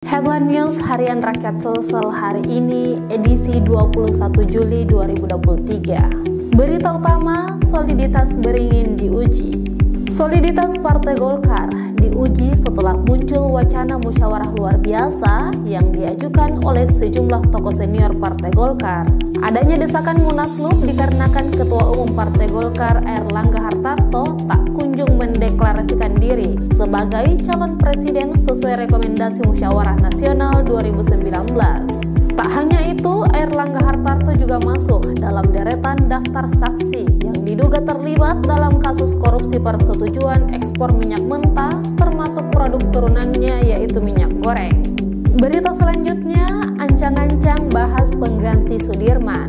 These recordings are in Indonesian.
Headline News Harian Rakyat Sulsel hari ini, edisi 21 Juli 2023. Berita utama, soliditas beringin diuji. Soliditas Partai Golkar diuji setelah muncul wacana musyawarah luar biasa yang diajukan oleh sejumlah tokoh senior Partai Golkar. Adanya desakan Munaslup dikarenakan Ketua Umum Partai Golkar Airlangga Hartarto tak kunjung mendeklarasikan diri sebagai calon presiden sesuai rekomendasi Musyawarah Nasional 2019. Tak hanya itu, Airlangga Hartarto juga masuk dalam deretan daftar saksi yang diduga terlibat dalam kasus korupsi persetujuan ekspor minyak mentah termasuk produk turunannya yaitu minyak goreng. Berita selanjutnya, ancang-ancang bahas pengganti Sudirman.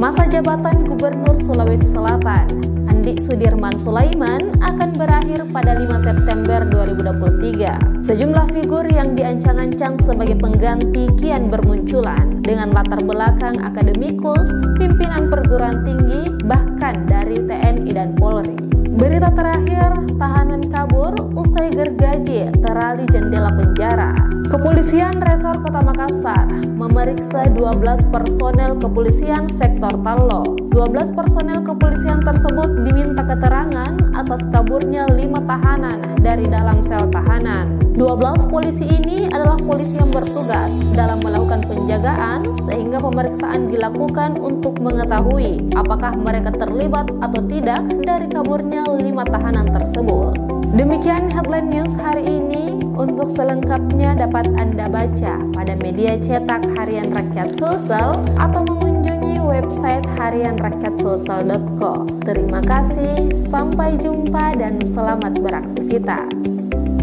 Masa jabatan Gubernur Sulawesi Selatan Andi Sudirman Sulaiman akan berakhir pada 5 September 2023. Sejumlah figur yang diancang-ancang sebagai pengganti kian bermunculan dengan latar belakang akademikus, pimpinan perguruan tinggi, bahkan dari TNI dan Polri. Berita terakhir, tahanan kabur usai gergaji terali jendela penjara. Kepolisian Resor Kota Makassar memeriksa 12 personel kepolisian sektor Tallo. 12 personel kepolisian tersebut diminta keterangan atas kaburnya 5 tahanan dari dalam sel tahanan. 12 polisi ini adalah polisi yang bertugas dalam melakukan penjagaan sehingga pemeriksaan dilakukan untuk mengetahui apakah mereka terlibat atau tidak dari kaburnya 5 tahanan tersebut. Demikian headline news hari ini. Untuk selengkapnya dapat Anda baca pada media cetak Harian Rakyat Sulsel atau mengunjungi website harianrakyatsulsel.co. Terima kasih, sampai jumpa dan selamat beraktivitas.